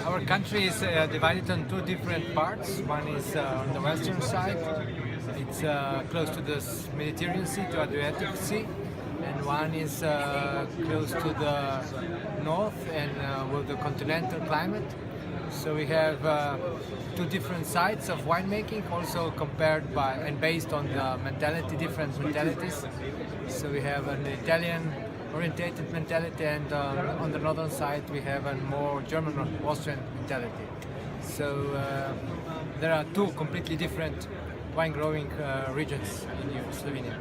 Our country is divided on two different parts. One is on the western side. It's close to the Mediterranean Sea, to Adriatic Sea, and one is close to the north and with the continental climate. So we have two different sides of winemaking, also compared by and based on the mentality, different mentalities. So we have an Italian orientated mentality, and on the northern side we have a more German or Austrian mentality. So there are two completely different wine growing regions in Slovenia.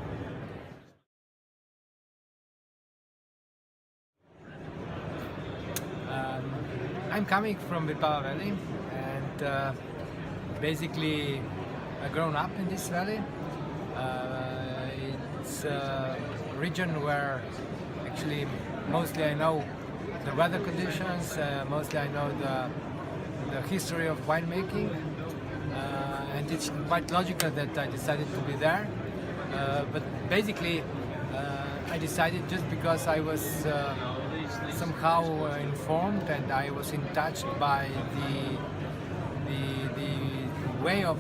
I'm coming from Bilbao Valley, and basically I grown up in this valley. It's a region where actually mostly I know the weather conditions, mostly I know the history of winemaking, and it's quite logical that I decided to be there. But basically I decided just because I was somehow informed and I was in touch by the way of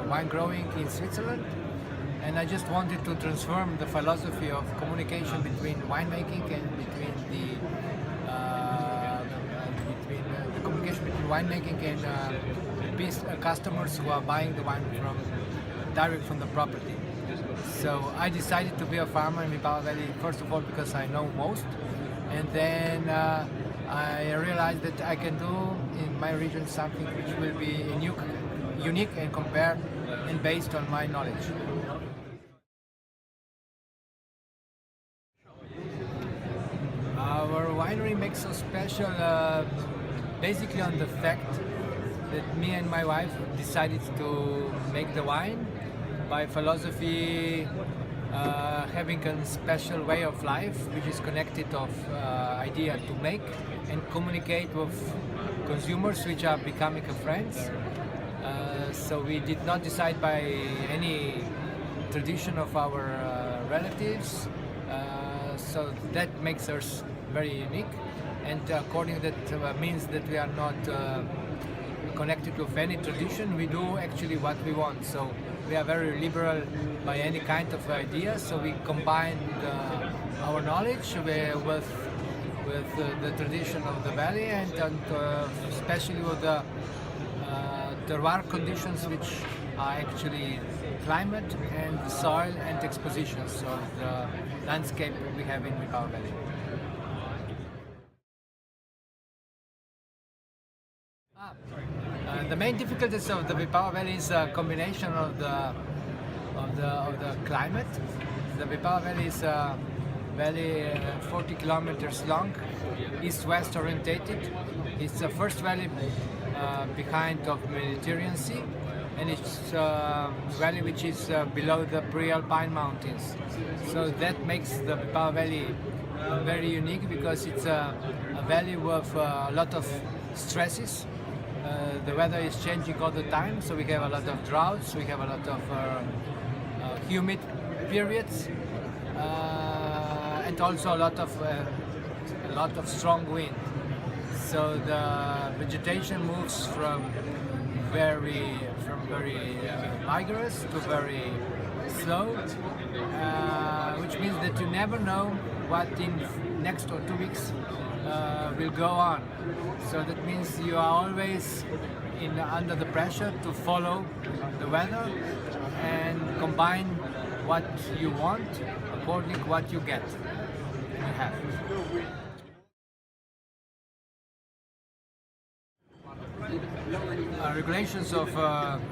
wine growing in Switzerland, and I just wanted to transform the philosophy of communication between winemaking and between the communication between winemaking and customers who are buying the wine direct from the property. So I decided to be a farmer in Bilbao Valley, first of all because I know most, and then I realized that I can do in my region something which will be unique and compared and based on my knowledge. Our winery makes so special basically on the fact that me and my wife decided to make the wine by philosophy, having a special way of life which is connected of idea to make and communicate with consumers which are becoming friends. So we did not decide by any tradition of our relatives, so that makes us very unique, and according that means that we are not connected with any tradition. We do actually what we want, so we are very liberal by any kind of idea. So we combine our knowledge with the tradition of the valley, and especially with the terroir conditions, which are actually climate and soil and expositions of the landscape we have in Bilbao Valley. The main difficulties of the Bilbao Valley is a combination of the climate. The Bilbao Valley is a valley 40 kilometers long, east-west orientated. It's the first valley behind of Mediterranean Sea, and it's a valley which is below the pre-alpine mountains. So that makes the Bilbao Valley very unique because it's a valley with a lot of stresses. The weather is changing all the time, so we have a lot of droughts, we have a lot of humid periods, and also a lot of strong wind. So the vegetation moves from very vigorous to very slow, which means that you never know what in next or 2 weeks will go on. So that means you are always under the pressure to follow the weather and combine what you want according to what you get. You have. Regulations of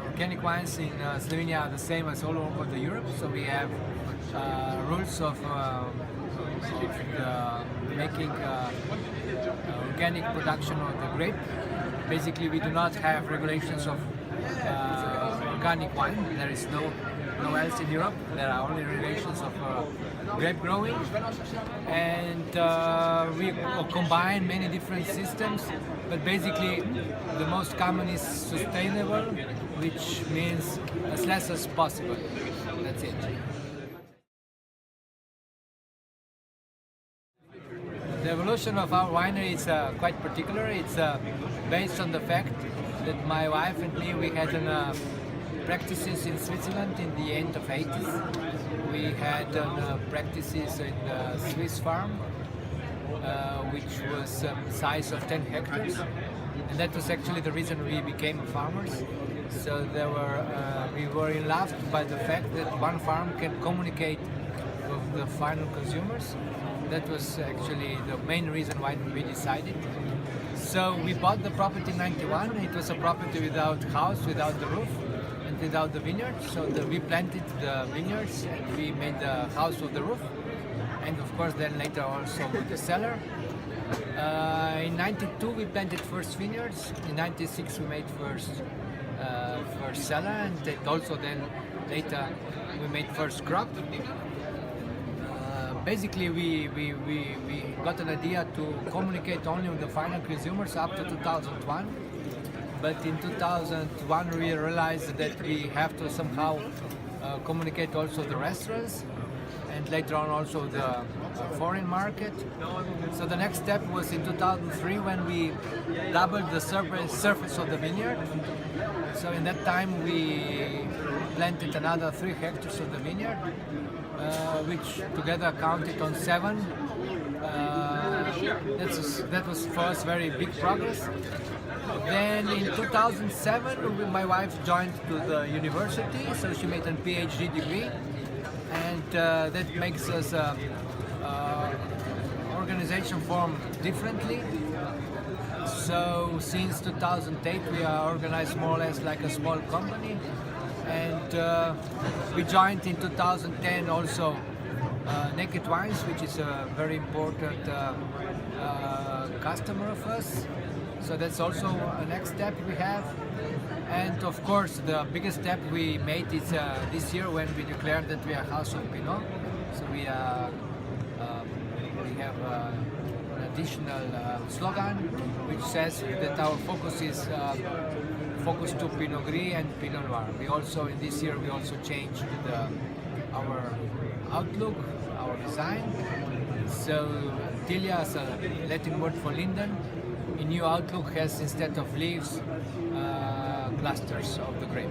organic wines in Slovenia are the same as all over Europe. So we have rules of making organic production of the grape. Basically, we do not have regulations of organic wine. There is no else in Europe. There are only regulations of grape growing, and we combine many different systems. But basically, the most common is sustainable, which means as less as possible. That's it. The evolution of our winery is quite particular. It's based on the fact that my wife and me, we had practices in Switzerland in the end of 80s. We had practices in the Swiss farm, which was size of 10 hectares. And that was actually the reason we became farmers. So we were in love by the fact that one farm can communicate with the final consumers. That was actually the main reason why we decided. So we bought the property in '91. It was a property without house, without the roof, and without the vineyard. So we planted the vineyards and we made the house with the roof. And of course then later also with the cellar. In '92 we planted first vineyards. In '96 we made first cellar, and also then later we made first crop. Basically, we got an idea to communicate only with the final consumers up to 2001. But in 2001 we realized that we have to somehow communicate also the restaurants, and later on also the foreign market. So the next step was in 2003 when we doubled the surface of the vineyard. So in that time we planted another 3 hectares of the vineyard, which together counted on 7. That was for us very big progress. Then in 2007 my wife joined to the university, so she made a PhD degree, and that makes us organization form differently. So since 2008 we are organized more or less like a small company, and we joined in 2010 also Naked Wines, which is a very important customer of us. So that's also a next step we have. And of course the biggest step we made is this year when we declared that we are House of Pinot. So we have an additional slogan which says that our focus is focus to Pinot Gris and Pinot Noir. We also in this year we also changed our outlook, our design. So Tilia is a Latin word for linden. A new outlook has, instead of leaves, clusters of the grape.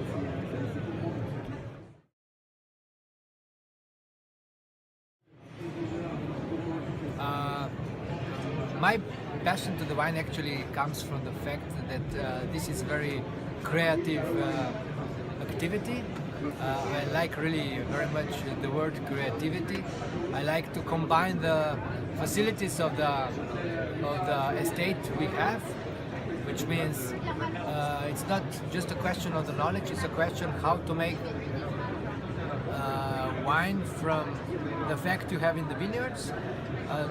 My passion to the wine actually comes from the fact that this is very creative activity. I like really very much the word creativity. I like to combine the facilities of the estate we have, which means it's not just a question of the knowledge, it's a question how to make wine from the fact you have in the vineyards,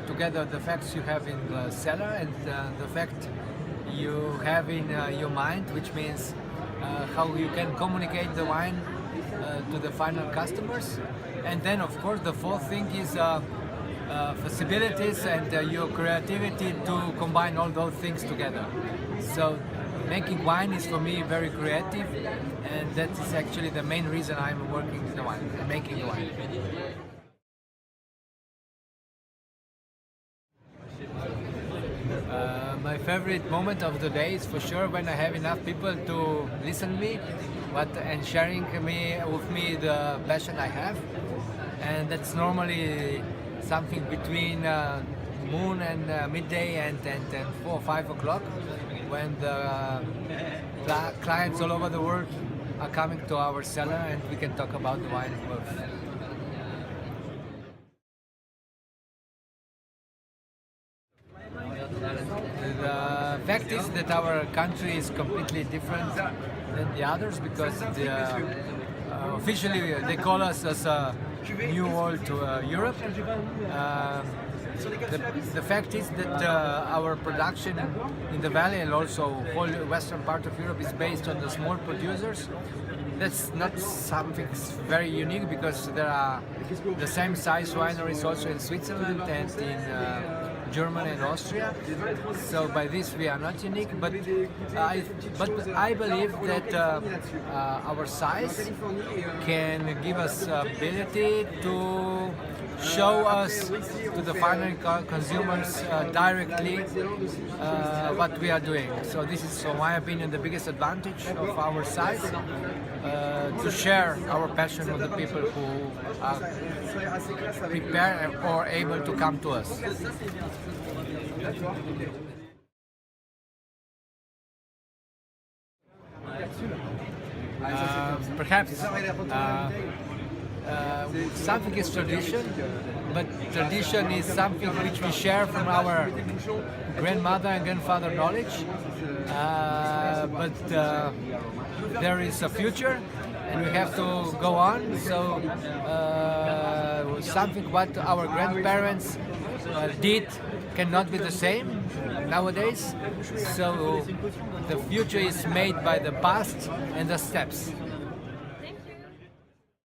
together the facts you have in the cellar, and the fact you have in your mind, which means how you can communicate the wine to the final customers. And then of course the fourth thing is possibilities and your creativity to combine all those things together. So making wine is for me very creative, and that is actually the main reason I'm working with the wine, making the wine. My favorite moment of the day is for sure when I have enough people to listen to me, and sharing with me the passion I have, and that's normally something between noon and midday and 4 or 5 o'clock, when the clients all over the world are coming to our cellar and we can talk about the wine with. The fact is that our country is completely different than the others, because officially they call us as a new world to Europe. The fact is that our production in the valley and also whole western part of Europe is based on the small producers. That's not something very unique, because there are the same size wineries also in Switzerland and in Germany and Austria. So by this we are not unique, but I believe that our size can give us ability to show us to the final consumers directly what we are doing. So this is, in my opinion, the biggest advantage of our site, to share our passion with the people who are prepared or able to come to us. Perhaps something is tradition, but tradition is something which we share from our grandmother and grandfather knowledge. But there is a future, and we have to go on. So something what our grandparents did cannot be the same nowadays. So the future is made by the past and the steps.